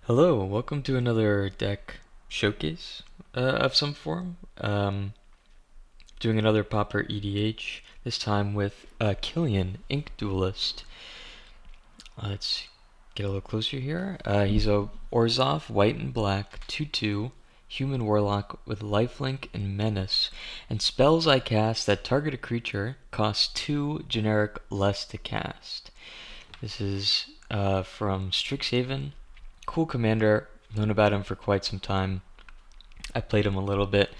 Hello, welcome to another deck showcase of some form. Doing another Pauper EDH, this time with Killian, Ink Duelist. Let's get a little closer here. He's a Orzhov, white and black, 2/2, human warlock with lifelink and menace. And spells I cast that target a creature cost 2 generic less to cast. This is from Strixhaven. Cool commander. Known about him for quite some time. I played him a little bit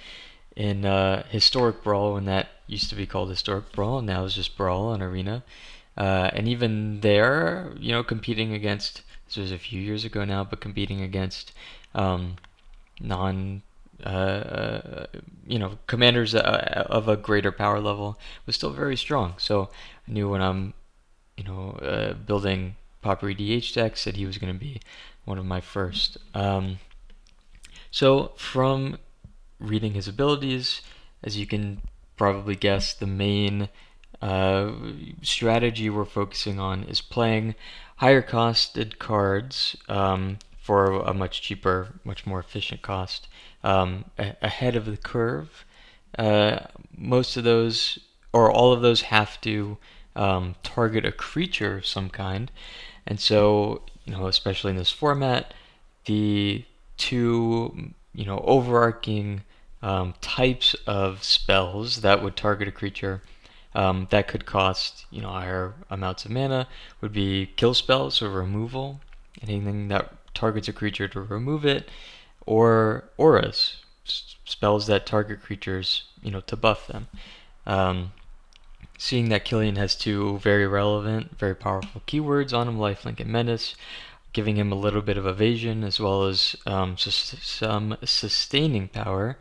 in Historic Brawl when that used to be called Historic Brawl, and now it's just Brawl on Arena. And even there, competing against, this was a few years ago now, but competing against non, commanders of a greater power level was still very strong. So I knew when I'm, building Pauper EDH decks that he was going to be one of my first. So from reading his abilities, as you can probably guess, the main strategy we're focusing on is playing higher costed cards for a much cheaper, much more efficient cost ahead of the curve. Most of those, or all of those, have to target a creature of some kind. And so, especially in this format, the two, overarching types of spells that would target a creature that could cost, higher amounts of mana would be kill spells or removal, anything that targets a creature to remove it, or auras, spells that target creatures, to buff them. Seeing that Killian has two very relevant, very powerful keywords on him, lifelink and menace, giving him a little bit of evasion as well as some sustaining power.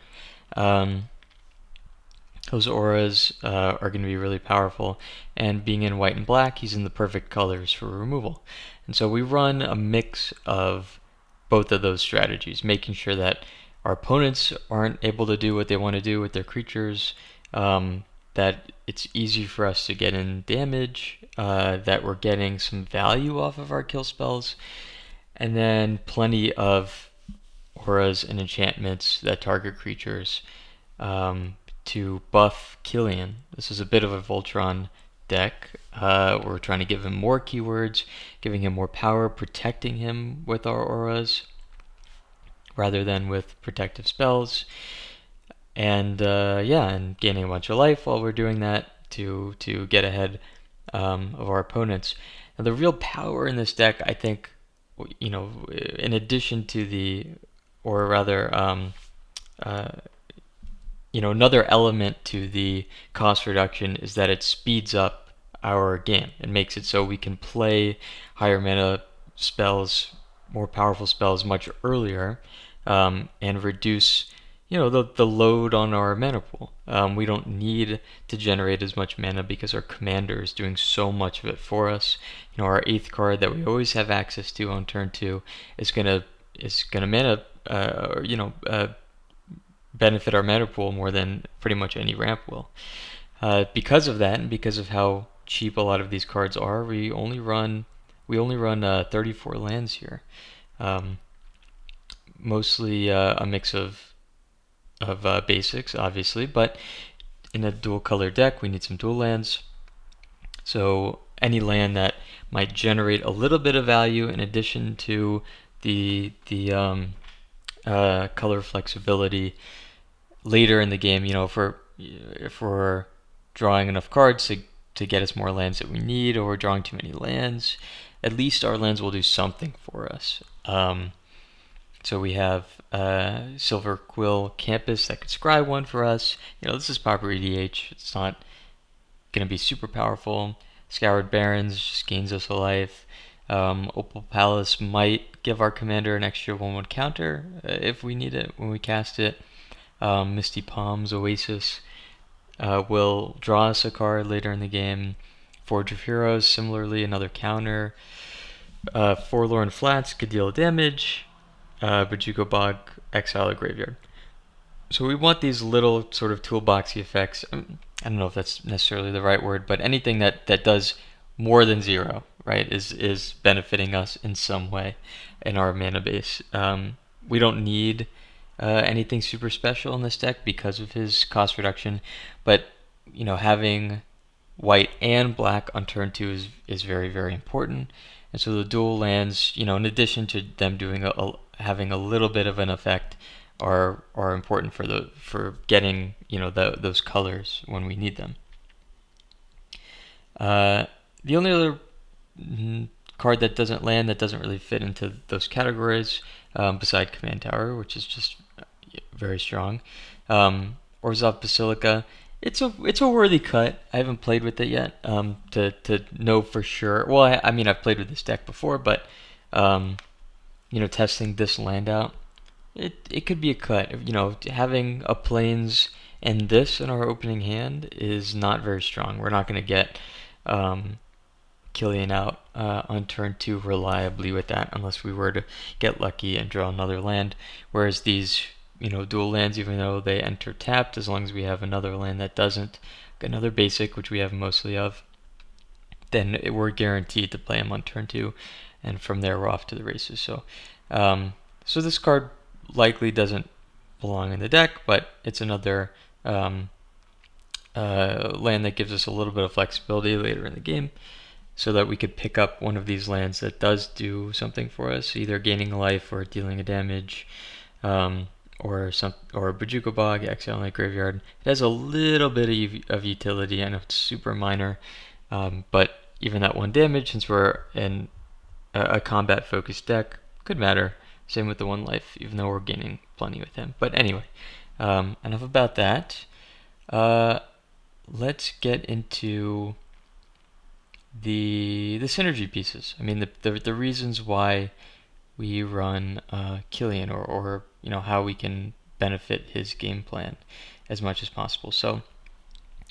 Those auras are going to be really powerful, and being in white and black, he's in the perfect colors for removal. And so we run a mix of both of those strategies, making sure that our opponents aren't able to do what they want to do with their creatures, that it's easy for us to get in damage, that we're getting some value off of our kill spells, and then plenty of auras and enchantments that target creatures to buff Killian. This is a bit of a Voltron deck. We're trying to give him more keywords, giving him more power, protecting him with our auras rather than with protective spells. And and gaining a bunch of life while we're doing that to get ahead of our opponents. Now, the real power in this deck, I think, in addition to the, or rather, another element to the cost reduction is that it speeds up our game. It makes it so we can play higher mana spells, more powerful spells much earlier, and reduce the load on our mana pool. We don't need to generate as much mana because our commander is doing so much of it for us. Our 8th card that we always have access to on turn 2 is gonna mana benefit our mana pool more than pretty much any ramp will. Because of that, and because of how cheap a lot of these cards are, we only run 34 lands here. Mostly a mix of basics, obviously, but in a dual color deck, we need some dual lands. So any land that might generate a little bit of value in addition to the color flexibility later in the game. If we're drawing enough cards to get us more lands that we need, or we're drawing too many lands, at least our lands will do something for us. So we have Silver Quill Campus that could scry one for us. This is Pauper EDH. It's not going to be super powerful. Scoured Barrens just gains us a life. Opal Palace might give our commander an extra 1/1 counter if we need it when we cast it. Misty Palms Oasis will draw us a card later in the game. Forge of Heroes, similarly, another counter. Forlorn Flats could deal damage. Bajuko Bog, exile a graveyard. So we want these little sort of toolboxy effects. I don't know if that's necessarily the right word, but anything that does more than 0 right, is benefiting us in some way in our mana base. We don't need anything super special in this deck because of his cost reduction, but having white and black on turn 2 is very, very important. And so the dual lands, in addition to them doing having a little bit of an effect, are important for getting those colors when we need them. The only other card that doesn't land, that doesn't really fit into those categories, beside Command Tower, which is just very strong, Orzhov Basilica. It's a worthy cut. I haven't played with it yet to know for sure. Well, I mean I've played with this deck before, but testing this land out, it could be a cut. Having a plains and this in our opening hand is not very strong. We're not going to get Killian out on turn 2 reliably with that unless we were to get lucky and draw another land. Whereas these dual lands, even though they enter tapped, as long as we have another land that doesn't, another basic, which we have mostly of, then we're guaranteed to play them on turn 2, and from there we're off to the races. So this card likely doesn't belong in the deck, but it's another land that gives us a little bit of flexibility later in the game, so that we could pick up one of these lands that does do something for us, either gaining a life or dealing a damage, or Bojuka Bog, exile in the graveyard. It has a little bit of utility. I know it's super minor, but even that 1 damage, since we're in a combat-focused deck, could matter. Same with the 1 life, even though we're gaining plenty with him. But anyway, enough about that. Let's get into the synergy pieces. I mean, the reasons why we run Killian, or how we can benefit his game plan as much as possible. So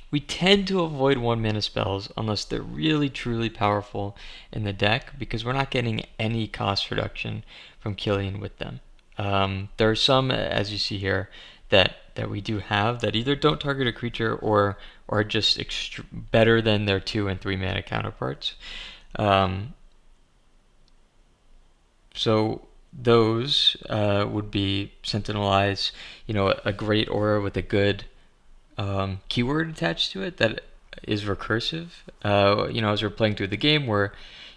we tend to avoid 1 mana spells unless they're really truly powerful in the deck, because we're not getting any cost reduction from Killian with them. There are some, as you see here, that we do have that either don't target a creature or are just better than their 2 and 3 mana counterparts. So those would be Sentinel Eyes, a great aura with a good keyword attached to it that is recursive. As we're playing through the game, we're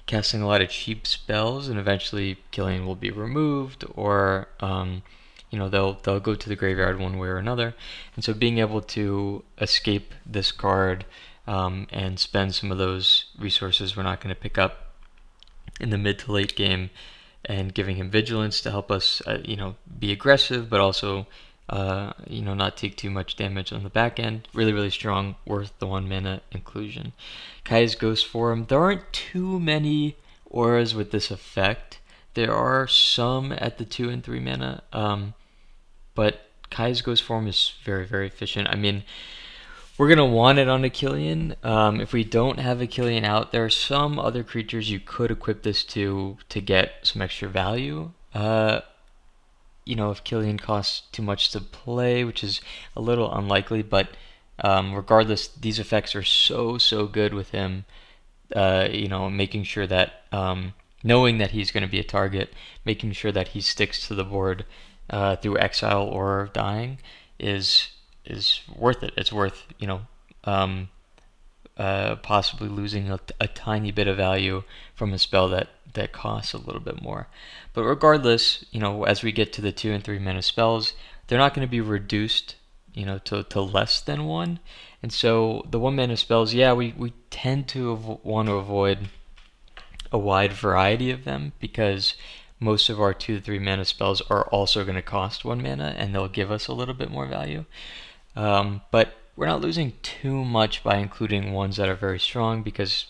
casting a lot of cheap spells, and eventually Killian will be removed, or they'll go to the graveyard one way or another. And so being able to escape this card and spend some of those resources we're not going to pick up in the mid to late game, and giving him vigilance to help us be aggressive, but also not take too much damage on the back end. Really, really strong, worth the 1 mana inclusion. Kai's Ghost Form. There aren't too many auras with this effect. There are some at the 2 and 3 mana, but Kai's Ghost Form is very, very efficient. I mean, we're going to want it on a Killian. If we don't have a Killian out, there are some other creatures you could equip this to get some extra value. If Killian costs too much to play, which is a little unlikely, but regardless, these effects are so good with him. Making sure that, knowing that he's going to be a target, making sure that he sticks to the board through exile or dying is worth it. It's worth possibly losing a tiny bit of value from a spell that costs a little bit more. But regardless, as we get to the 2 and 3 mana spells, they're not going to be reduced to less than 1. And so the 1 mana spells, we tend to want to avoid a wide variety of them, because most of our 2 to 3 mana spells are also going to cost 1 mana, and they'll give us a little bit more value. But we're not losing too much by including ones that are very strong, because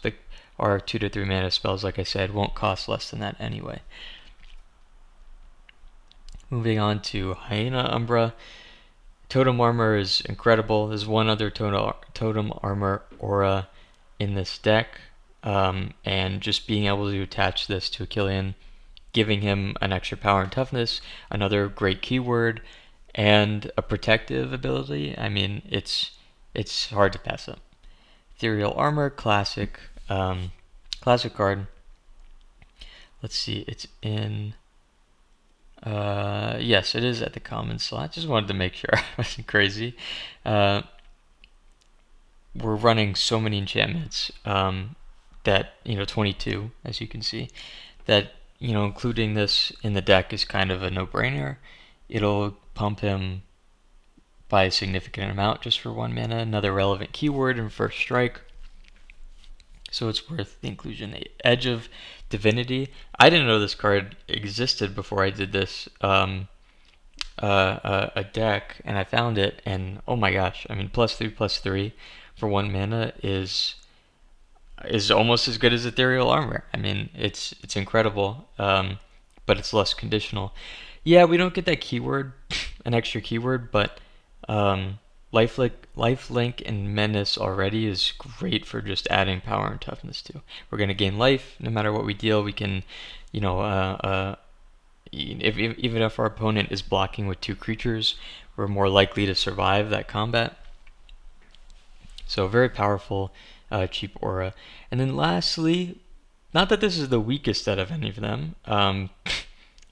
our 2 to 3 mana spells, like I said, won't cost less than that anyway. Moving on to Hyena Umbra. Totem Armor is incredible. There's one other Totem Armor aura in this deck, and just being able to attach this to a Killian, giving him an extra power and toughness, another great keyword, and a protective ability. I mean, it's hard to pass up. Ethereal Armor, classic card. let's see, it's in, yes, it is at the common slot. Just wanted to make sure I wasn't crazy. Uh, we're running so many enchantments that, 22, as you can see, that, including this in the deck is kind of a no-brainer. It'll pump him by a significant amount just for 1 mana, another relevant keyword in first strike. So it's worth the inclusion. The Edge of Divinity. I didn't know this card existed before I did this a deck, and I found it, and oh my gosh! I mean, +3/+3 for 1 mana is almost as good as Ethereal Armor. I mean, it's incredible, but it's less conditional. Yeah, we don't get that keyword, an extra keyword, but lifelink and menace already is great for just adding power and toughness to. We're gonna gain life no matter what we deal. We can, even if our opponent is blocking with 2 creatures, we're more likely to survive that combat. So very powerful, cheap aura. And then lastly, not that this is the weakest out of any of them,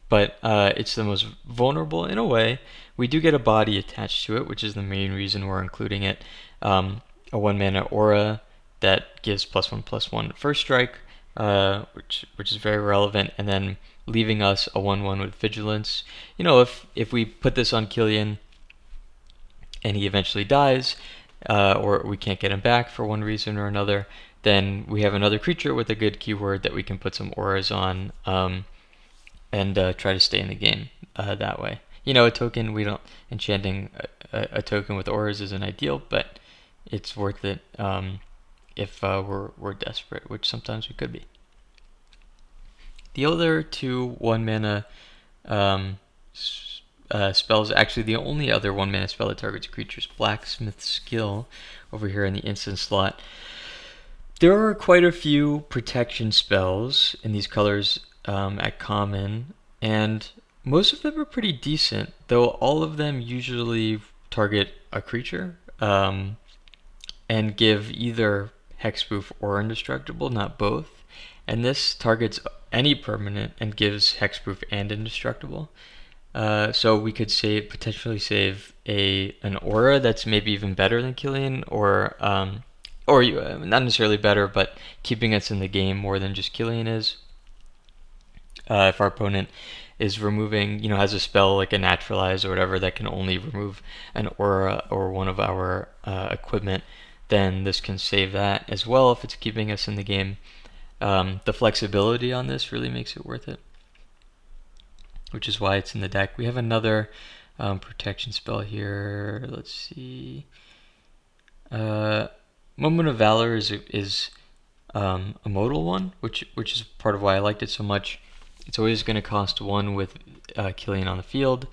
but it's the most vulnerable in a way. We do get a body attached to it, which is the main reason we're including it. A 1 mana aura that gives +1/+1 first strike, which is very relevant, and then leaving us a 1/1 with vigilance. If we put this on Killian and he eventually dies, or we can't get him back for one reason or another, then we have another creature with a good keyword that we can put some auras on, and try to stay in the game that way. A token, we don't, enchanting a token with auras isn't ideal, but it's worth it if we're desperate, which sometimes we could be. The other 2 1 mana spells, actually the only other 1 mana spell that targets a creature's Blacksmith Skill over here in the instant slot. There are quite a few protection spells in these colors at common, and most of them are pretty decent, though all of them usually target a creature and give either hexproof or indestructible, not both. And this targets any permanent and gives hexproof and indestructible. So we could potentially save an aura that's maybe even better than Killian, or not necessarily better, but keeping us in the game more than just Killian is. If our opponent is removing, has a spell like a Naturalize or whatever that can only remove an aura or one of our equipment, then this can save that as well if it's keeping us in the game. The flexibility on this really makes it worth it, which is why it's in the deck. We have another protection spell here. Let's see. Moment of Valor is a modal one, which is part of why I liked it so much. It's always going to cost 1 with Killian on the field,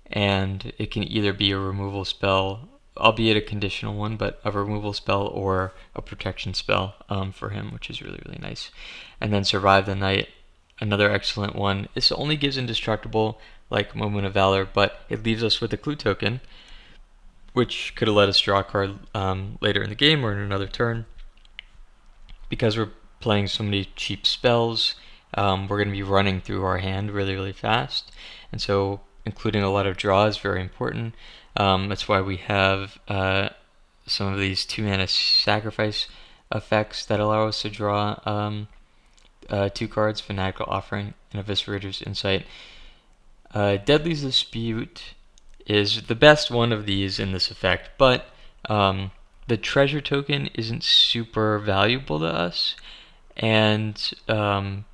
and it can either be a removal spell, albeit a conditional one, but a removal spell or a protection spell for him, which is really, really nice. And then Survive the Night, another excellent one. This only gives indestructible, like Moment of Valor, but it leaves us with a clue token, which could have let us draw a card later in the game or in another turn. Because we're playing so many cheap spells, we're going to be running through our hand really, really fast. And so including a lot of draw is very important. That's why we have some of these 2 mana sacrifice effects that allow us to draw 2 cards, Fanatical Offering and Eviscerator's Insight. Deadly's Dispute is the best one of these in this effect, but the treasure token isn't super valuable to us, and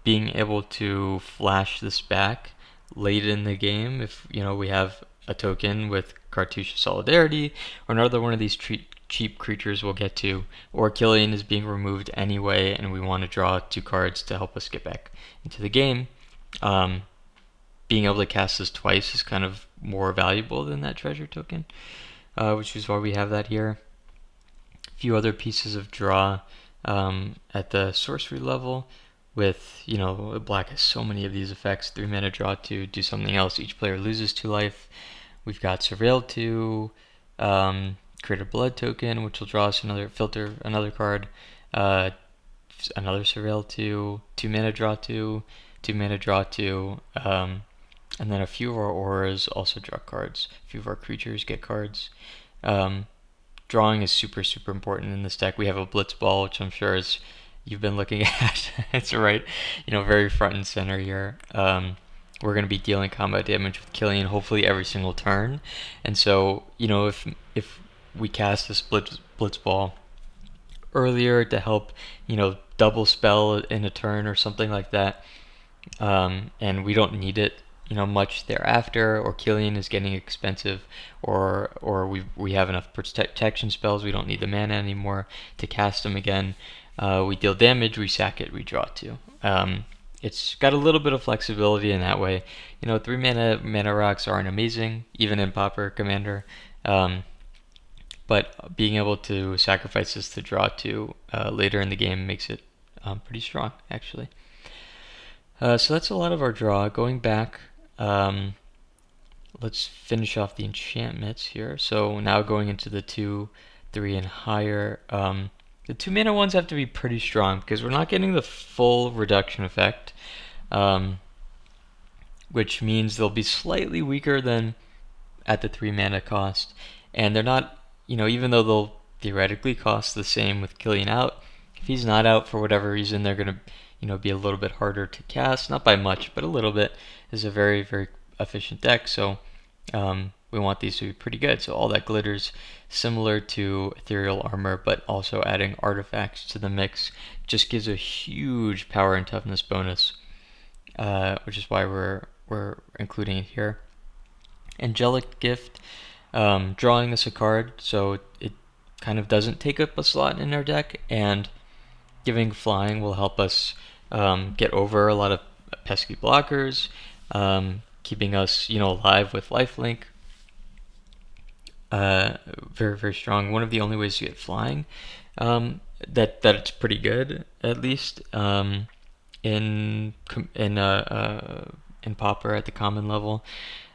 being able to flash this back late in the game, if we have a token with Cartouche Solidarity or another one of these cheap creatures we'll get to, or Killian is being removed anyway and we want to draw 2 cards to help us get back into the game, being able to cast this twice is kind of more valuable than that treasure token, which is why we have that here. A few other pieces of draw at the sorcery level with, black has so many of these effects. 3 mana draw to do something else. Each player loses 2 life. We've got Surveil 2, create a blood token, which will draw us filter another card, another Surveil 2, 2 mana draw 2, 2 mana draw 2, and then a few of our auras also draw cards. A few of our creatures get cards. Um, Drawing is super, super important in this deck. We have a Blitzball, which I'm sure is you've been looking at. It's right, very front and center here. We're going to be dealing combat damage with Killian hopefully every single turn, and so if we cast this Blitzball earlier to help, double spell in a turn or something like that, and we don't need it, much thereafter, or Killian is getting expensive, or we have enough protection spells, we don't need the mana anymore to cast them again. We deal damage, we sack it, we draw 2. It's got a little bit of flexibility in that way. 3 mana rocks aren't amazing, even in Pauper Commander. But being able to sacrifice this to draw 2 later in the game makes it pretty strong, actually. So that's a lot of our draw. Going back, let's finish off the enchantments here. So now going into the 2, 3, and higher. The 2 mana ones have to be pretty strong because we're not getting the full reduction effect, which means they'll be slightly weaker than at the 3 mana cost. And they're not, even though they'll theoretically cost the same with Killian out, if he's not out for whatever reason, they're going to be a little bit harder to cast, not by much, but a little bit. Is a very, very efficient deck, so we want these to be pretty good. So all that glitters, similar to Ethereal Armor, but also adding artifacts to the mix, just gives a huge power and toughness bonus, which is why we're including it here. Angelic Gift, drawing us a card, so it kind of doesn't take up a slot in our deck, and giving flying will help us get over a lot of pesky blockers, keeping us, alive with lifelink. Very, very strong. One of the only ways to get flying that it's pretty good, at least in Pauper at the common level,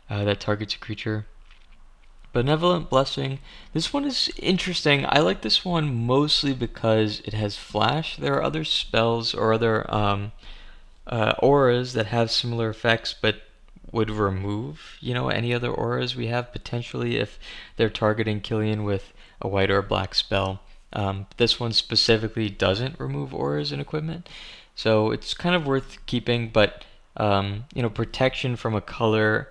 that targets a creature. Benevolent Blessing. This one is interesting. I like this one mostly because it has flash. There are other spells or other auras that have similar effects, but would remove, any other auras we have potentially if they're targeting Killian with a white or a black spell. This one specifically doesn't remove auras and equipment, so it's kind of worth keeping. But protection from a color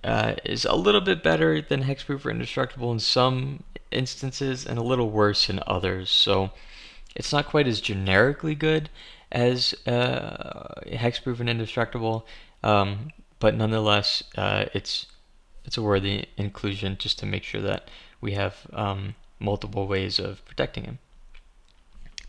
is a little bit better than Hexproof or Indestructible in some instances, and a little worse in others. So it's not quite as generically good as Hexproof and Indestructible, but nonetheless, it's a worthy inclusion just to make sure that we have multiple ways of protecting him.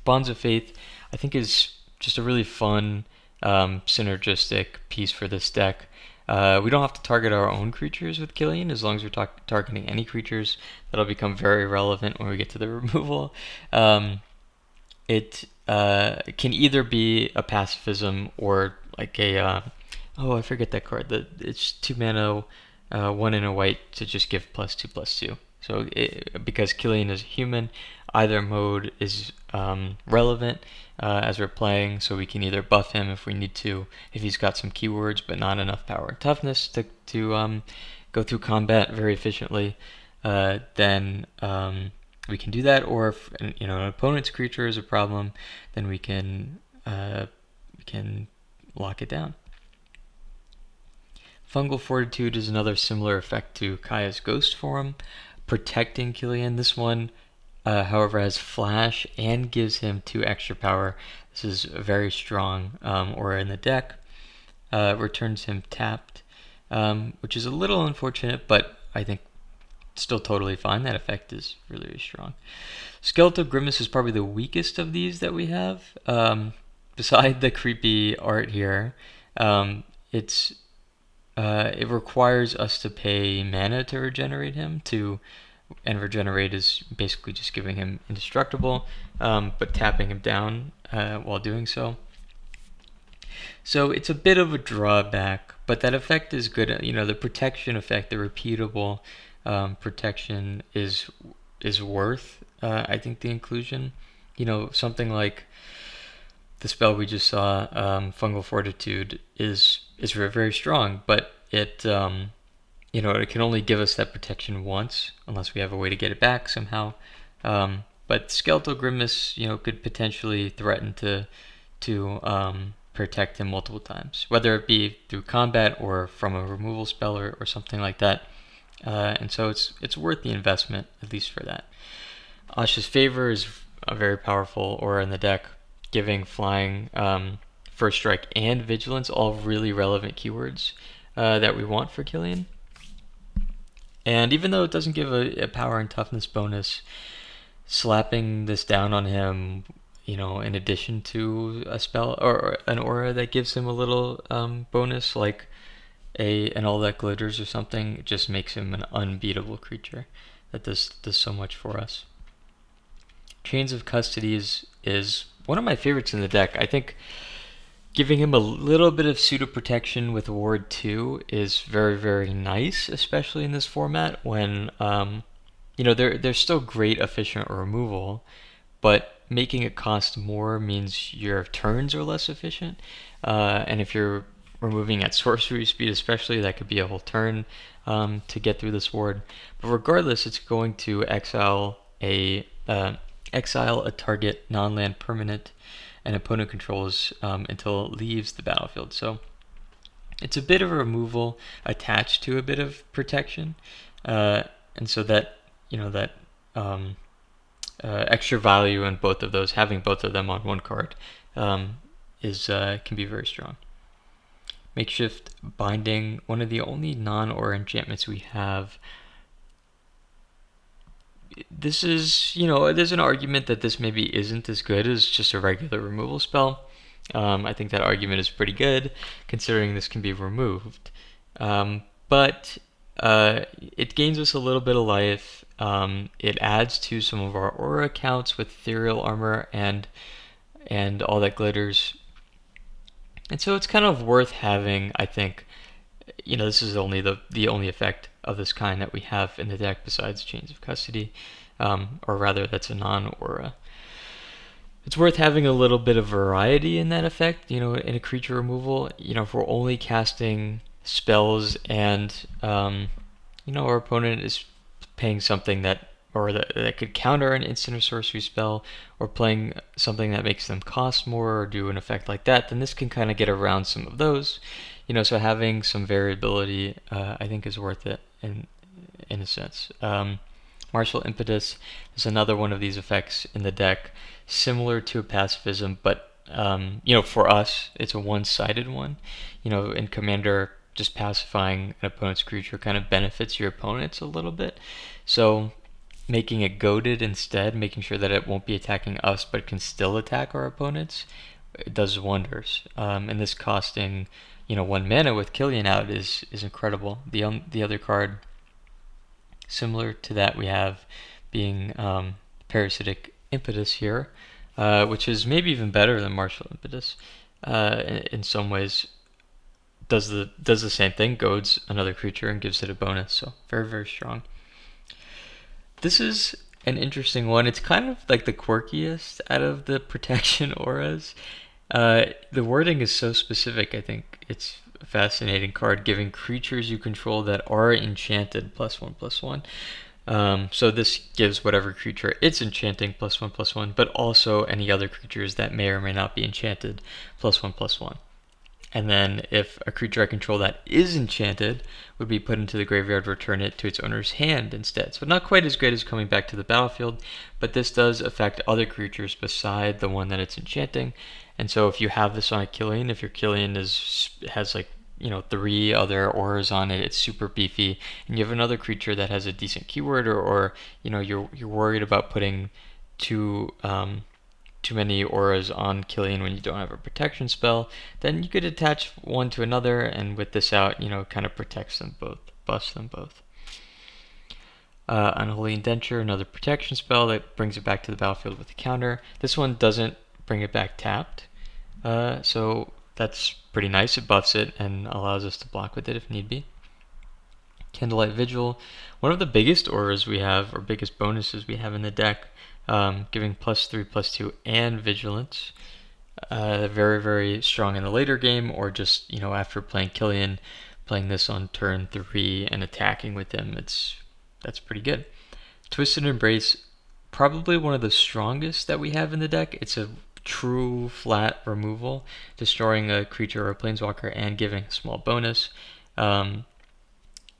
Bonds of Faith, I think, is just a really fun synergistic piece for this deck. We don't have to target our own creatures with Killian, as long as we're targeting any creatures. That'll become very relevant when we get to the removal. It can either be a pacifism or like a I forget that card. It's 2 mana, 1 in a white to just give +2/+2. So because Killian is a human, either mode is relevant as we're playing. So we can either buff him if we need to, if he's got some keywords but not enough power and toughness to go through combat very efficiently. Then we can do that. Or if an opponent's creature is a problem, then we can lock it down. Fungal Fortitude is another similar effect to Kaya's Ghost Form, protecting Killian. This one, however, has flash and gives him 2 extra power. This is very strong aura in the deck. Returns him tapped, which is a little unfortunate, but I think still totally fine. That effect is really, really strong. Skeletal Grimace is probably the weakest of these that we have. Beside the creepy art here, it requires us to pay mana to regenerate him, and regenerate is basically just giving him indestructible, but tapping him down while doing so. So it's a bit of a drawback, but that effect is good. The protection effect, the repeatable protection is worth, I think, the inclusion. Something like the spell we just saw, Fungal Fortitude, is very, very strong, but it it can only give us that protection once, unless we have a way to get it back somehow. But Skeletal Grimace, could potentially threaten to protect him multiple times, whether it be through combat or from a removal spell or something like that. And so it's worth the investment, at least for that. Asha's Favor is a very powerful aura in the deck, giving flying, first strike, and vigilance, all really relevant keywords that we want for Killian. And even though it doesn't give a power and toughness bonus, slapping this down on him, in addition to a spell or an aura that gives him a little bonus, like an All That Glitters or something, just makes him an unbeatable creature that does so much for us. Chains of Custody is one of my favorites in the deck. I think giving him a little bit of pseudo protection with Ward 2 is very, very nice, especially in this format when they're still great efficient removal, but making it cost more means your turns are less efficient. And if you're removing at sorcery speed especially, that could be a whole turn to get through this ward. But regardless, it's going to exile a target non-land permanent an opponent controls until it leaves the battlefield. So it's a bit of a removal attached to a bit of protection, and so that extra value in both of those, having both of them on one card, is can be very strong. Makeshift Binding, one of the only non-aura enchantments we have. This is, there's an argument that this maybe isn't as good as just a regular removal spell. I think that argument is pretty good, considering this can be removed. But it gains us a little bit of life. It adds to some of our aura counts with Ethereal Armor and All That Glitters. And so it's kind of worth having, I think. This is only the only effect of this kind that we have in the deck besides Chains of Custody, or rather that's a non-aura. It's worth having a little bit of variety in that effect, in a creature removal. If we're only casting spells and, our opponent is paying something that could counter an instant or sorcery spell, or playing something that makes them cost more or do an effect like that, then this can kind of get around some of those. So having some variability, I think, is worth it in a sense. Martial Impetus is another one of these effects in the deck, similar to a pacifism, but for us, it's a one-sided one. In Commander, just pacifying an opponent's creature kind of benefits your opponents a little bit. So making it goaded instead, making sure that it won't be attacking us but can still attack our opponents, it does wonders. And this costing 1 mana with Killian out is incredible. The other card similar to that we have being Parasitic Impetus here, which is maybe even better than Martial Impetus. In some ways, does the same thing, goads another creature and gives it a bonus. So very, very strong. This is an interesting one. It's kind of like the quirkiest out of the protection auras. The wording is so specific. I think it's a fascinating card, giving creatures you control that are enchanted +1/+1. So this gives whatever creature it's enchanting +1/+1, but also any other creatures that may or may not be enchanted +1/+1. And then if a creature I control that is enchanted would be put into the graveyard, return it to its owner's hand instead. So not quite as great as coming back to the battlefield, but this does affect other creatures beside the one that it's enchanting. And so if you have this on a Killian, if your Killian has 3 other auras on it, it's super beefy, and you have another creature that has a decent keyword, or you're worried about putting too many auras on Killian when you don't have a protection spell, then you could attach one to another, and with this out, kind of protects them both, busts them both. Unholy Indenture, another protection spell that brings it back to the battlefield with a counter. This one doesn't bring it back tapped, so that's pretty nice. It buffs it and allows us to block with it if need be. Candlelight Vigil, one of the biggest auras we have, or biggest bonuses we have in the deck, giving +3/+2 and vigilance. very, very strong in the later game, or just, after playing Killian, playing this on turn 3 and attacking with him, that's pretty good. Twisted Embrace, probably one of the strongest that we have in the deck. It's a true flat removal, destroying a creature or a planeswalker and giving a small bonus.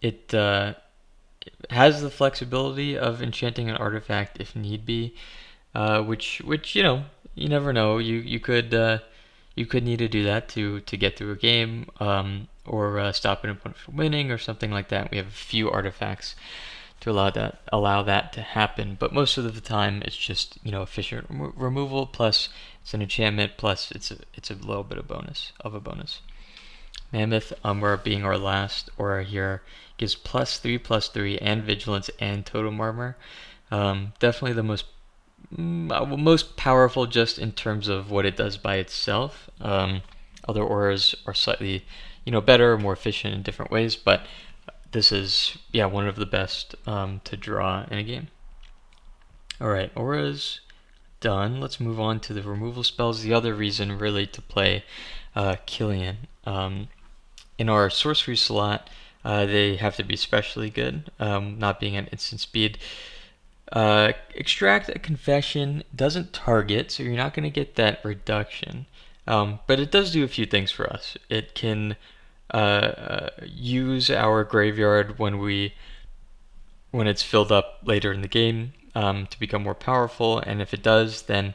It has the flexibility of enchanting an artifact if need be, which you never know. You could need to do that to get through a game, or stop an opponent from winning or something like that. We have a few artifacts to allow that to happen, but most of the time it's just efficient removal, plus it's an enchantment, plus it's a little bit of a bonus. Mammoth Umber being our last aura here gives +3/+3 and vigilance and totem armor. Definitely the most powerful just in terms of what it does by itself. Other auras are slightly better, more efficient in different ways, but this is one of the best to draw in a game. Alright, auras done. Let's move on to the removal spells. The other reason really to play Killian. In our sorcery slot, they have to be especially good, not being at instant speed. Extract a Confession doesn't target, so you're not going to get that reduction. But it does do a few things for us. It can use our graveyard when it's filled up later in the game, to become more powerful, and if it does, then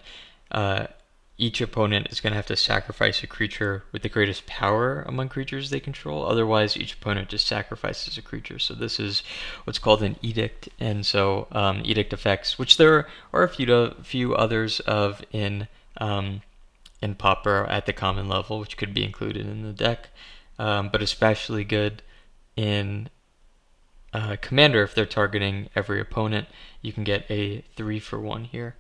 each opponent is going to have to sacrifice a creature with the greatest power among creatures they control. Otherwise, each opponent just sacrifices a creature. So this is what's called an edict, and so edict effects, which there are a few others of in Pauper at the common level, which could be included in the deck, but especially good in Commander. If they're targeting every opponent, you can get a 3-for-1 here.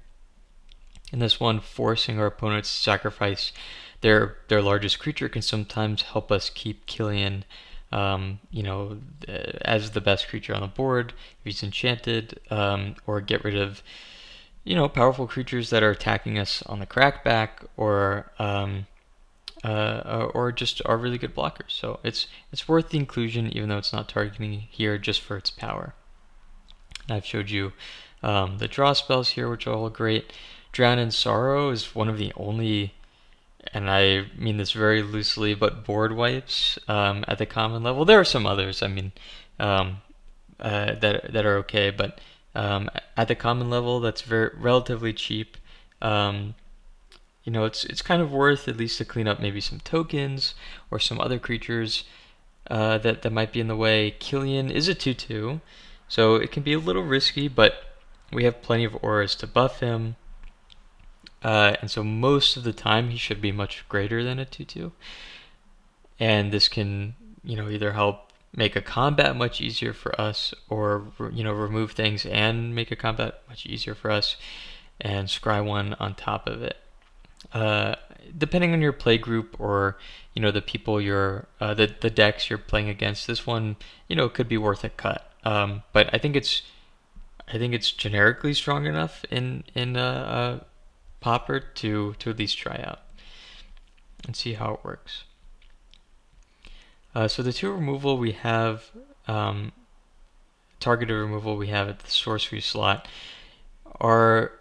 In this one, forcing our opponents to sacrifice their largest creature can sometimes help us keep Killian as the best creature on the board if he's enchanted, or get rid of powerful creatures that are attacking us on the crackback, or just are really good blockers. So it's worth the inclusion, even though it's not targeting here, just for its power. And I've showed you the draw spells here, which are all great. Drown in Sorrow is one of the only, and I mean this very loosely, but board wipes at the common level. There are some others, I mean, that are okay, but at the common level, that's relatively cheap. It's kind of worth at least to clean up maybe some tokens or some other creatures that might be in the way. Killian is a 2/2, so it can be a little risky, but we have plenty of auras to buff him. And so most of the time he should be much greater than a 2/2. And this can, either help make a combat much easier for us, or, remove things and make a combat much easier for us, and scry one on top of it. Depending on your play group, or, the people the decks you're playing against, this one, could be worth a cut. But I think it's generically strong enough in Pauper to at least try out and see how it works. So the two removal we have, targeted removal we have at the sorcery slot, are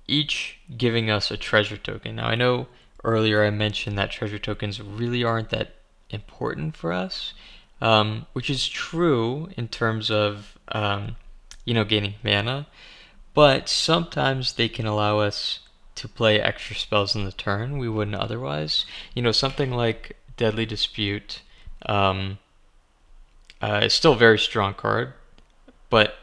each giving us a treasure token. Now I know earlier I mentioned that treasure tokens really aren't that important for us, which is true in terms of gaining mana. But sometimes they can allow us to play extra spells in the turn we wouldn't otherwise. Something like Deadly Dispute is still a very strong card, but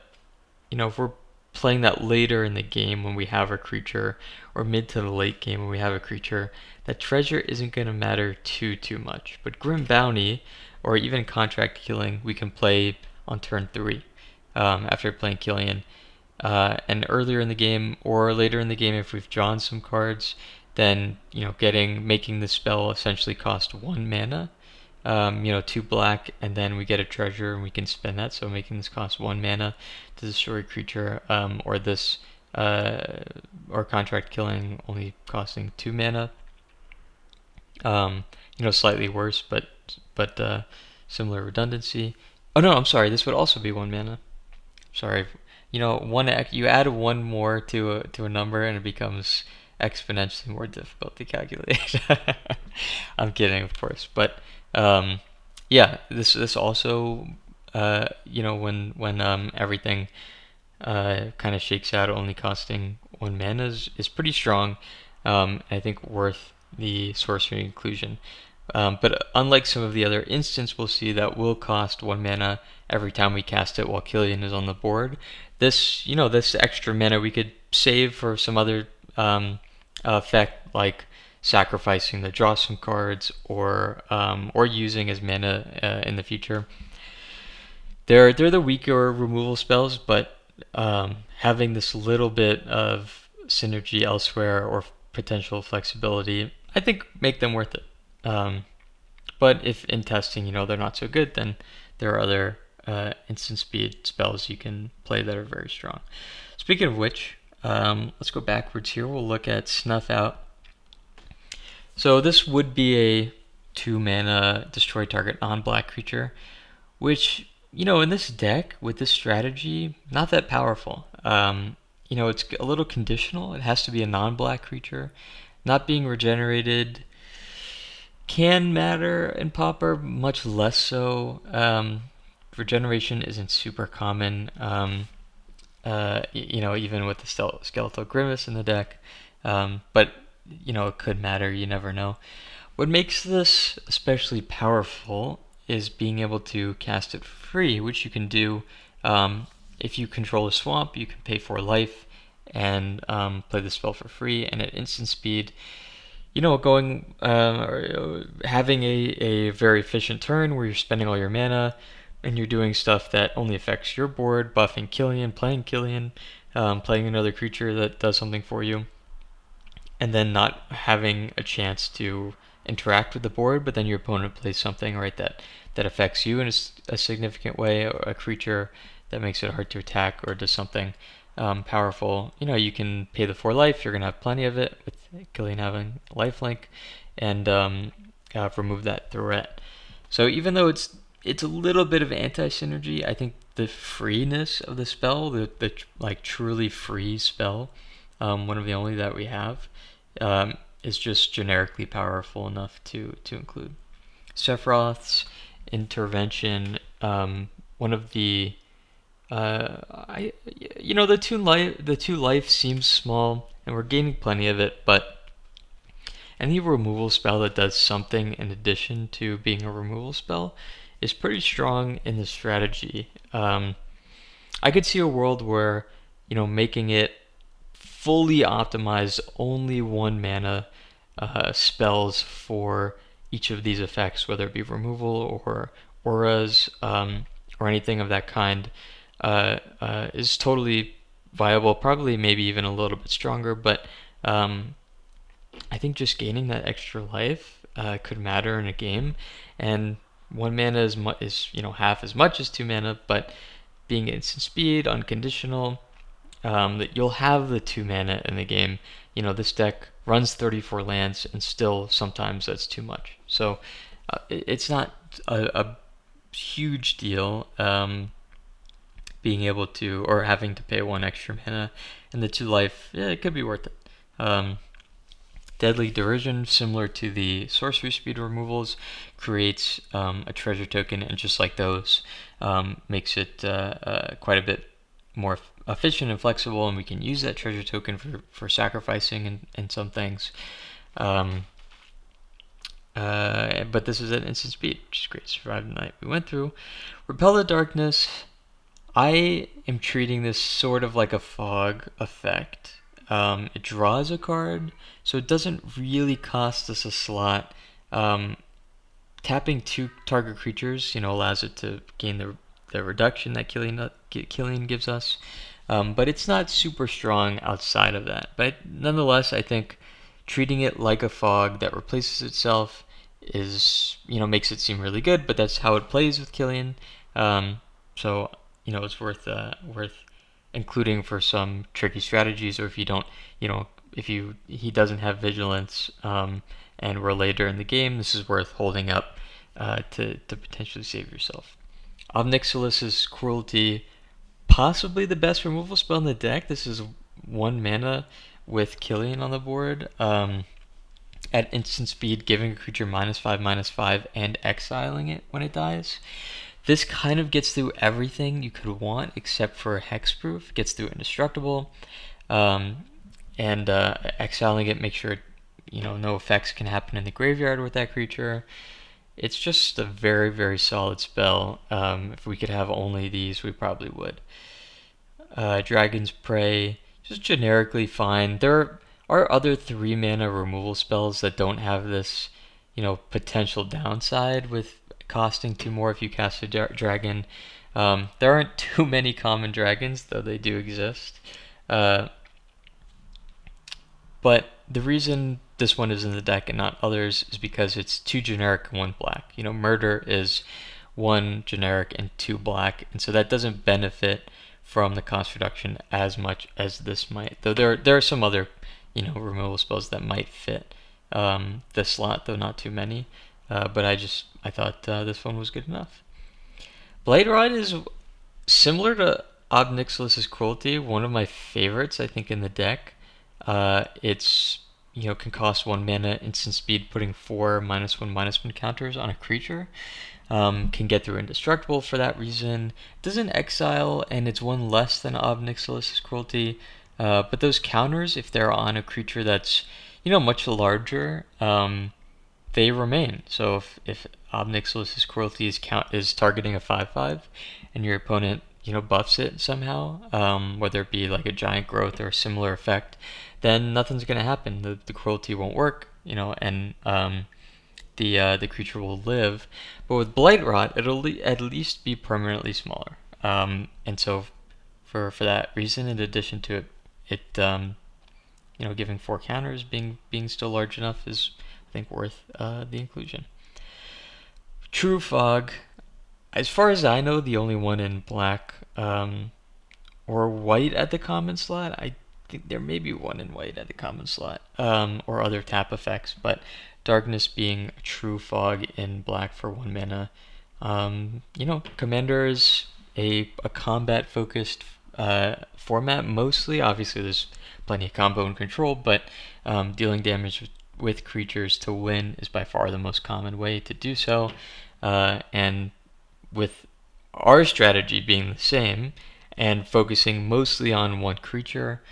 if we're playing that later in the game when we have a creature, or mid to the late game when we have a creature, that treasure isn't going to matter too much. But Grim Bounty, or even Contract Killing, we can play on turn 3 after playing Killian. And earlier in the game or later in the game, if we've drawn some cards, then making the spell essentially cost 1 mana, 2 black, and then we get a treasure and we can spend that. So making this cost 1 mana to destroy a creature, or this or contract killing only costing 2 mana. Slightly worse, but similar redundancy. Oh no, I'm sorry. This would also be 1 mana. Sorry. You add one more to a number and it becomes exponentially more difficult to calculate. I'm kidding, of course, but yeah, this also when everything kind of shakes out, only costing 1 mana is pretty strong. I think worth the sorcery inclusion. But unlike some of the other instants we'll see that will cost 1 mana every time we cast it while Killian is on the board, this extra mana we could save for some other effect, like sacrificing to draw some cards or using as mana in the future. They're the weaker removal spells, but having this little bit of synergy elsewhere or potential flexibility, I think make them worth it. But if in testing, they're not so good, then there are other instant speed spells you can play that are very strong. Speaking of which, let's go backwards here. We'll look at Snuff Out. So this would be a 2 mana destroy target non-black creature, which, in this deck with this strategy, not that powerful. It's a little conditional. It has to be a non-black creature. Not being regenerated can matter in Pauper, much less so. Regeneration isn't super common, even with the Skeletal Grimace in the deck. But, it could matter, you never know. What makes this especially powerful is being able to cast it free, which you can do if you control a swamp. You can pay 4 life and play the spell for free, and at instant speed, going having a very efficient turn where you're spending all your mana and you're doing stuff that only affects your board, buffing Killian, playing another creature that does something for you, and then not having a chance to interact with the board, but then your opponent plays something that affects you in a significant way, or a creature that makes it hard to attack or does something powerful. You can pay the 4 life. You're gonna have plenty of it with Killian having lifelink, and remove that threat. So even though it's a little bit of anti-synergy, I think the freeness of the spell, the like truly free spell, one of the only that we have, is just generically powerful enough to include. Sephiroth's intervention, one of the the 2 life seems small, and we're gaining plenty of it, but any removal spell that does something in addition to being a removal spell is pretty strong in the strategy. I could see a world where, making it fully optimized, only 1 mana spells for each of these effects, whether it be removal or auras, or anything of that kind, is totally viable. Probably maybe even a little bit stronger, but I think just gaining that extra life could matter in a game, and 1 mana is half as much as 2 mana, but being instant speed, unconditional, that you'll have the 2 mana in the game. This deck runs 34 lands, and still sometimes that's too much. So it's not a huge deal being able to, or having to pay 1 extra mana, and the 2 life, yeah, it could be worth it. Deadly Derision, similar to the sorcery speed removals, creates a treasure token, and just like those, makes it quite a bit more efficient and flexible, and we can use that treasure token for sacrificing and some things. But this is at instant speed, which is great. Survive the night we went through. Repel the Darkness. I am treating this sort of like a fog effect. It draws a card, so it doesn't really cost us a slot. Tapping 2 target creatures, allows it to gain the reduction that Killian gives us. But it's not super strong outside of that. But nonetheless, I think treating it like a fog that replaces itself is, makes it seem really good, but that's how it plays with Killian. So, it's worth including for some tricky strategies, or if you don't, if he doesn't have vigilance, and we're later in the game, this is worth holding up to potentially save yourself. Ob Cruelty, possibly the best removal spell in the deck. This is 1 mana with Killian on the board. At instant speed, giving a creature -5/-5 and exiling it when it dies. This kind of gets through everything you could want except for hexproof. Gets through indestructible, and exiling it makes sure no effects can happen in the graveyard with that creature. It's just a very, very solid spell. If we could have only these, we probably would. Dragon's Prey, just generically fine. There are other 3 mana removal spells that don't have this, potential downside with costing 2 more if you cast a dragon. There aren't too many common dragons, though they do exist. But the reason this one is in the deck and not others is because it's 2 generic and 1 black. Murder is 1 generic and 2 black, and so that doesn't benefit from the cost reduction as much as this might. Though there are some other removal spells that might fit this slot, though not too many. But I thought this one was good enough. Blade Rod is similar to Ob Nixilis' Cruelty, one of my favorites I think in the deck. It's can cost 1 mana, instant speed, putting 4 -1/-1 counters on a creature. Can get through indestructible for that reason. Doesn't exile, and it's 1 less than Ob Nixilis' Cruelty. But those counters, if they're on a creature that's much larger, they remain. So if Ob Nixilis' Cruelty is targeting a 5/5, and your opponent buffs it somehow, whether it be like a giant growth or a similar effect, then nothing's gonna happen. The cruelty won't work, and the creature will live. But with Blight Rot, it'll at least be permanently smaller. And so for that reason, in addition to it giving 4 counters, being still large enough, is I think worth the inclusion. True Fog, as far as I know, the only one in black or white at the common slot. I think there may be one in white at the common slot, or other tap effects, but Darkness being a True Fog in black for 1 mana. Commander is a combat focused format mostly. Obviously there's plenty of combo and control, but dealing damage with creatures to win is by far the most common way to do so. And with our strategy being the same and focusing mostly on 1 creature,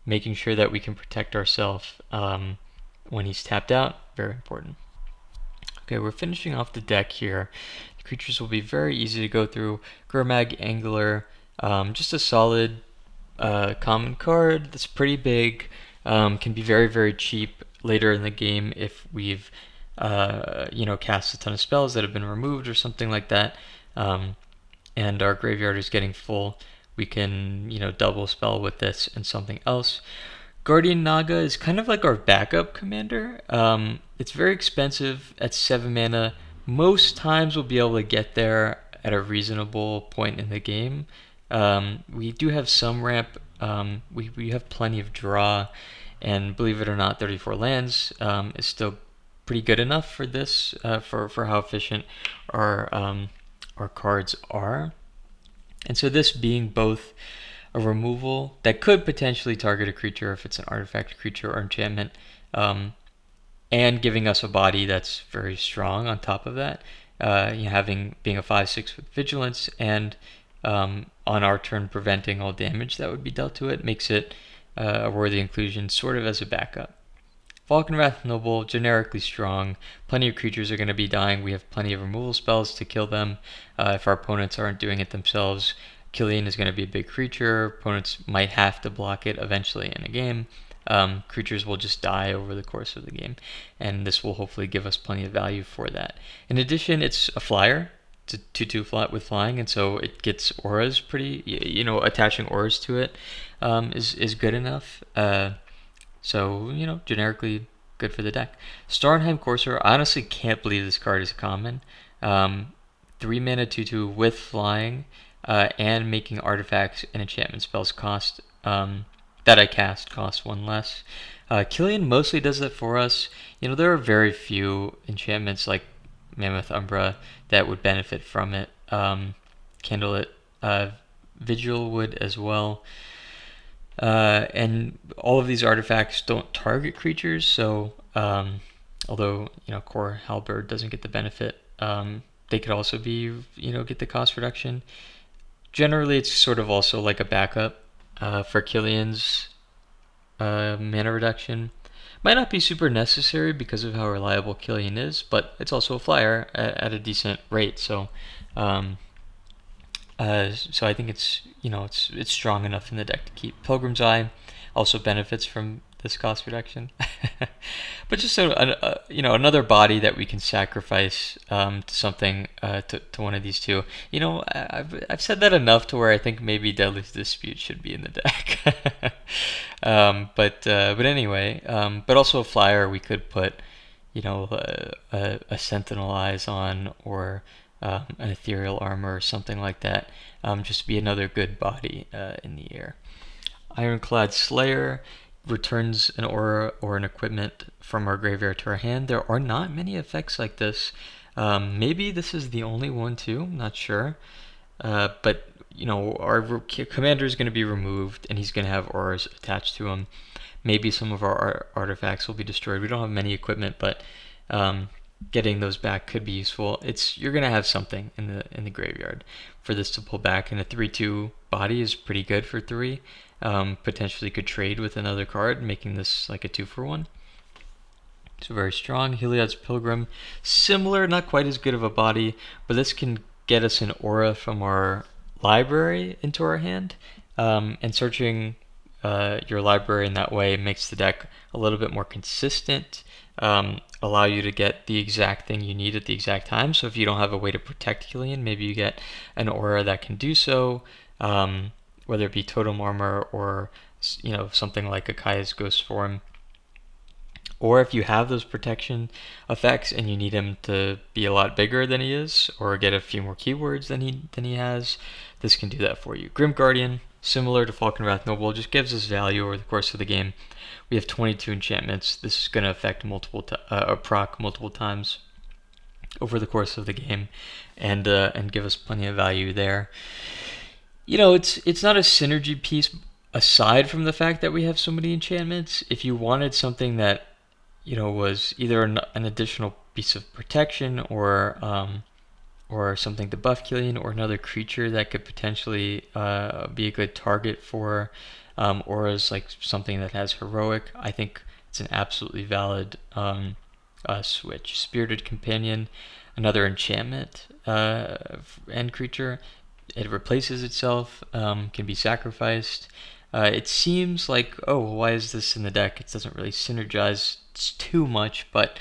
making sure that we can protect ourselves when he's tapped out, very important. Okay, we're finishing off the deck here. The creatures will be very easy to go through. Gurmag Angler, just a solid common card that's pretty big, can be very, very cheap later in the game if we've cast a ton of spells that have been removed or something like that, and our graveyard is getting full. We can double spell with this and something else. Guardian Naga is kind of like our backup commander. It's very expensive at 7 mana. Most times we'll be able to get there at a reasonable point in the game. We do have some ramp. We have plenty of draw, and believe it or not, 34 lands is still pretty good enough for this, for how efficient our cards are. And so this being both a removal that could potentially target a creature if it's an artifact creature or enchantment, and giving us a body that's very strong on top of that, being a 5/6 with vigilance, and on our turn preventing all damage that would be dealt to it, makes it a worthy inclusion sort of as a backup. Falkenrath Noble, generically strong. Plenty of creatures are going to be dying. We have plenty of removal spells to kill them. If our opponents aren't doing it themselves, Killian is going to be a big creature. Opponents might have to block it eventually in a game. Creatures will just die over the course of the game, and this will hopefully give us plenty of value for that. In addition, it's a flyer. It's a 2/2 flat with flying, and so it gets auras pretty, attaching auras to it is good enough. So, generically good for the deck. Starnheim Courser, I honestly can't believe this card is common. 3 mana 2/2 with flying. and making artifacts and enchantment spells that I cast cost 1 less. Killian mostly does that for us. There are very few enchantments like Mammoth Umbra that would benefit from it. Candlelit Vigil would as well. And all of these artifacts don't target creatures, so although Core Halberd doesn't get the benefit, they could also be get the cost reduction. Generally, it's sort of also like a backup for Killian's mana reduction. Might not be super necessary because of how reliable Killian is, but it's also a flyer at a decent rate. So I think it's strong enough in the deck to keep. Pilgrim's Eye also benefits from this cost reduction, but just another body that we can sacrifice to something to one of these two. I've said that enough to where I think maybe Deadly Dispute should be in the deck. But anyway, but also a flyer we could put a Sentinel Eyes on, or an Ethereal Armor or something like that, just to be another good body in the air. Ironclad Slayer returns an aura or an equipment from our graveyard to our hand. There are not many effects like this. Maybe this is the only one too, I'm not sure. But our commander is going to be removed and he's going to have auras attached to him. Maybe some of our artifacts will be destroyed. We don't have many equipment, but getting those back could be useful. You're going to have something in the graveyard for this to pull back, and a 3/2 body is pretty good for 3. Potentially could trade with another card, making this like a 2-for-1. So very strong. Heliod's Pilgrim, similar, not quite as good of a body, but this can get us an aura from our library into our hand, and searching your library in that way makes the deck a little bit more consistent, allow you to get the exact thing you need at the exact time. So if you don't have a way to protect Killian, maybe you get an aura that can do so, whether it be Totem Armor or something like Akaya's Ghost Form. Or if you have those protection effects and you need him to be a lot bigger than he is, or get a few more keywords than he has, this can do that for you. Grim Guardian, similar to Falcon Wrath Noble, just gives us value over the course of the game. We have 22 enchantments. This is going to affect proc multiple times over the course of the game, and give us plenty of value there. It's not a synergy piece aside from the fact that we have so many enchantments. If you wanted something that was either an additional piece of protection, or something to buff Killian, or another creature that could potentially be a good target for auras, like something that has heroic, I think it's an absolutely valid switch. Spirited Companion, another enchantment and creature. It replaces itself, can be sacrificed. It seems like, why is this in the deck? It doesn't really synergize too much, but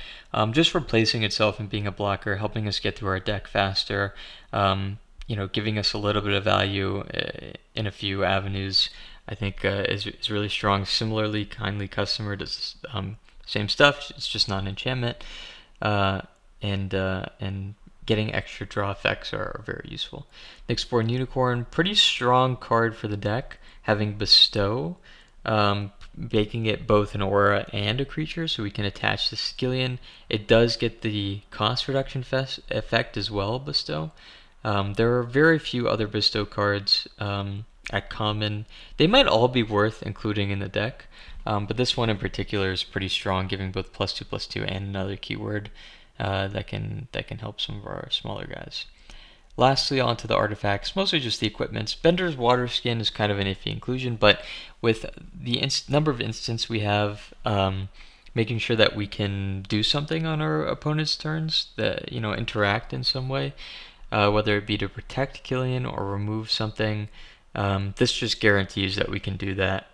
just replacing itself and being a blocker, helping us get through our deck faster, giving us a little bit of value in a few avenues, I think is really strong. Similarly, Kindly Customer does same stuff, it's just not an enchantment, and getting extra draw effects are very useful. Nyxborn Unicorn, pretty strong card for the deck, having Bestow, making it both an aura and a creature, so we can attach to Killian. It does get the cost reduction effect as well, Bestow. There are very few other Bestow cards at common. They might all be worth including in the deck, but this one in particular is pretty strong, giving both +2/+2 and another keyword that can help some of our smaller guys. Lastly, onto the artifacts, mostly just the equipments. Bender's Water Skin is kind of an iffy inclusion, but with the number of instances we have, making sure that we can do something on our opponent's turns, that interact in some way, whether it be to protect Killian or remove something, this just guarantees that we can do that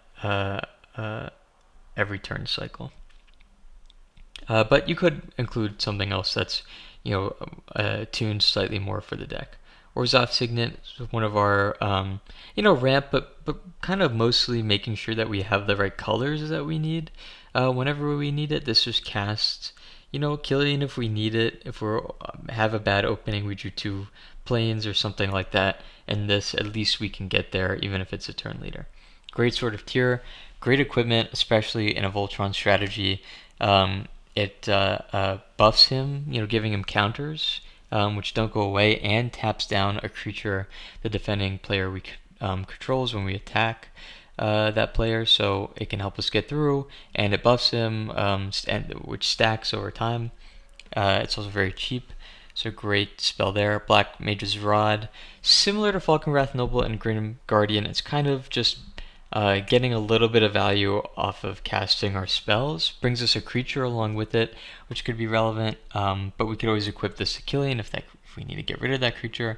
every turn cycle. But you could include something else that's tuned slightly more for the deck. Orzhov Signet is one of our ramp, but kind of mostly making sure that we have the right colors that we need whenever we need it. This just casts Killian if we need it. If we have a bad opening, we drew 2 planes or something like that. And this, at least we can get there, even if it's a turn leader. Great sort of tier, great equipment, especially in a Voltron strategy. It buffs him, giving him counters, which don't go away, and taps down a creature the defending player we controls when we attack that player, so it can help us get through, and it buffs him, which stacks over time. It's also very cheap, so great spell there. Black Mage's Rod, similar to Falcon Wrath Noble and Grim Guardian, it's kind of just getting a little bit of value off of casting our spells. Brings us a creature along with it, which could be relevant, but we could always equip this to Killian if we need to get rid of that creature.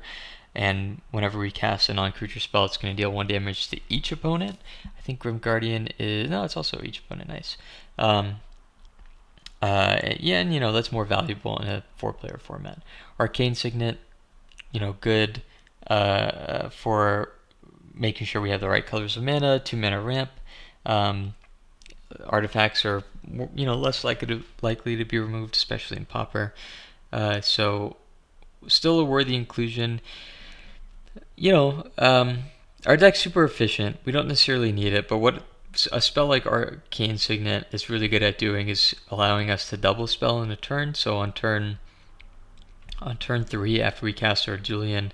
And whenever we cast a non-creature spell, it's going to deal 1 damage to each opponent. I think Grim Guardian it's also each opponent, nice. Yeah, and that's more valuable in a 4-player format. Arcane Signet, good for making sure we have the right colors of mana, 2 mana ramp. Artifacts are less likely to be removed, especially in Pauper. So still a worthy inclusion. Our deck's super efficient. We don't necessarily need it, but what a spell like Arcane Signet is really good at doing is allowing us to double spell in a turn. So on turn 3, after we cast our Killian,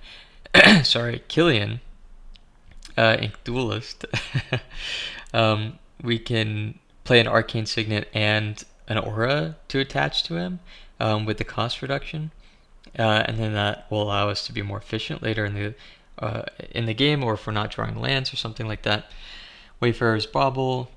in Duelist, we can play an Arcane Signet and an Aura to attach to him with the cost reduction, and then that will allow us to be more efficient later in the game, or if we're not drawing lands or something like that. Wayfarer's Bauble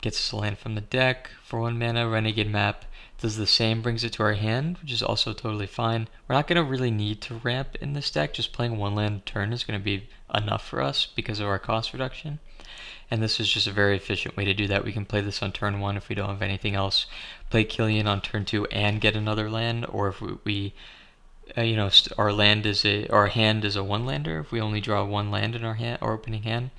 gets us a land from the deck for 1 mana. Renegade Map does the same, brings it to our hand, which is also totally fine. We're not going to really need to ramp in this deck. Just playing 1 land a turn is going to be enough for us because of our cost reduction. And this is just a very efficient way to do that. We can play this on turn 1 if we don't have anything else. Play Killian on turn 2 and get another land, or if our hand is a 1-lander. If we only draw 1 land in our opening hand,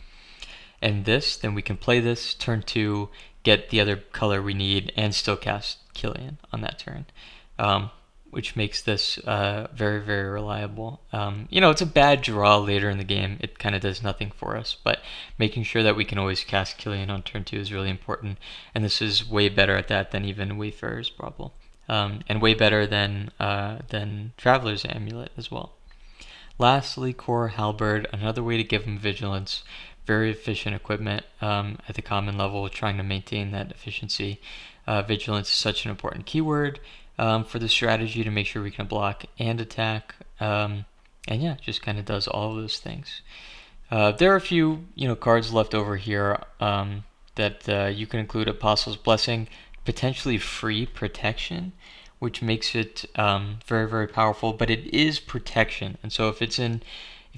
and then we can play this turn 2, get the other color we need, and still cast Killian on that turn, which makes this very, very reliable. It's a bad draw later in the game. It kind of does nothing for us, but making sure that we can always cast Killian on turn 2 is really important, and this is way better at that than even Wayfarer's Bauble. And way better than Traveler's Amulet as well. Lastly, Core Halberd, another way to give him vigilance. Very efficient equipment at the common level, trying to maintain that efficiency. Vigilance is such an important keyword for the strategy to make sure we can block and attack. And yeah, just kind of does all of those things. There are a few cards left over here that you can include. Apostle's Blessing, potentially free protection, which makes it very, very powerful, but it is protection. And so if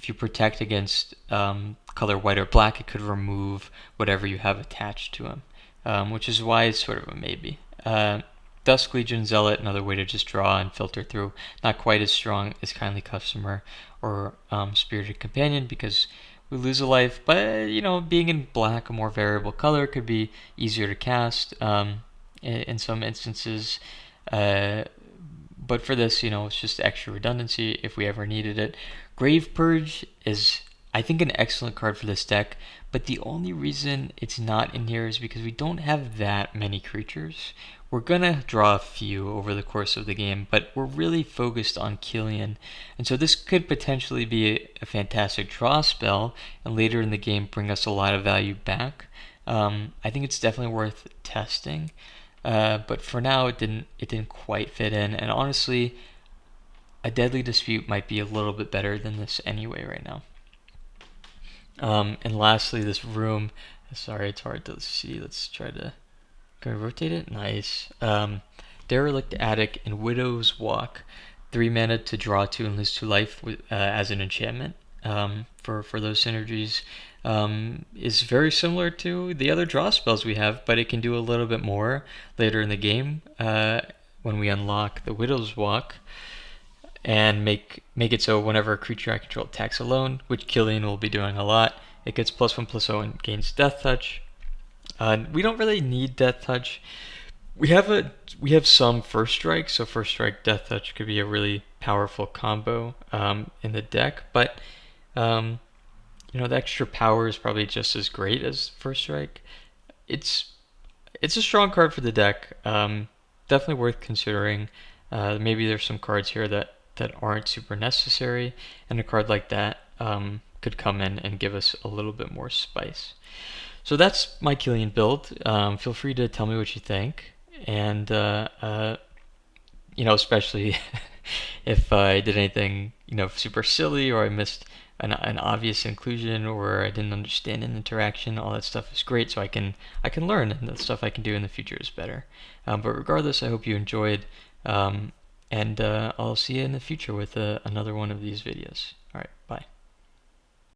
you protect against color white or black, it could remove whatever you have attached to him, which is why it's sort of a maybe. Dusk Legion Zealot, another way to just draw and filter through. Not quite as strong as Kindly Customer or Spirited Companion because we lose a life, but being in black, a more variable color, could be easier to cast in some instances. But for this, it's just extra redundancy if we ever needed it. Grave Purge is, I think, an excellent card for this deck, but the only reason it's not in here is because we don't have that many creatures. We're gonna draw a few over the course of the game, but we're really focused on Killian, and so this could potentially be a fantastic draw spell, and later in the game bring us a lot of value back. I think it's definitely worth testing. But for now, it didn't quite fit in, and honestly, a Deadly Dispute might be a little bit better than this anyway right now. And lastly, this room. Sorry, it's hard to see. Let's try to. Can we rotate it? Nice. Derelict Attic and Widow's Walk, 3 mana to draw 2 and lose 2 life as an enchantment. For those synergies. Is very similar to the other draw spells we have, but it can do a little bit more later in the game when we unlock the Widow's Walk and make it so whenever a creature I control attacks alone, which Killian will be doing a lot, it gets +1/+0 and gains Death Touch. We don't really need Death Touch We have a we have some first strike, so first strike death touch could be a really powerful combo in the deck, but um, the extra power is probably just as great as first strike. It's it's a strong card for the deck. Definitely worth considering. Maybe there's some cards here that aren't super necessary, and a card like that could come in and give us a little bit more spice. So that's my Killian build. Feel free to tell me what you think, and especially if I did anything super silly or I missed an obvious inclusion or I didn't understand an interaction. All that stuff is great, so I can learn, and the stuff I can do in the future is better. But regardless, I hope you enjoyed, and I'll see you in the future with another one of these videos. All right, bye.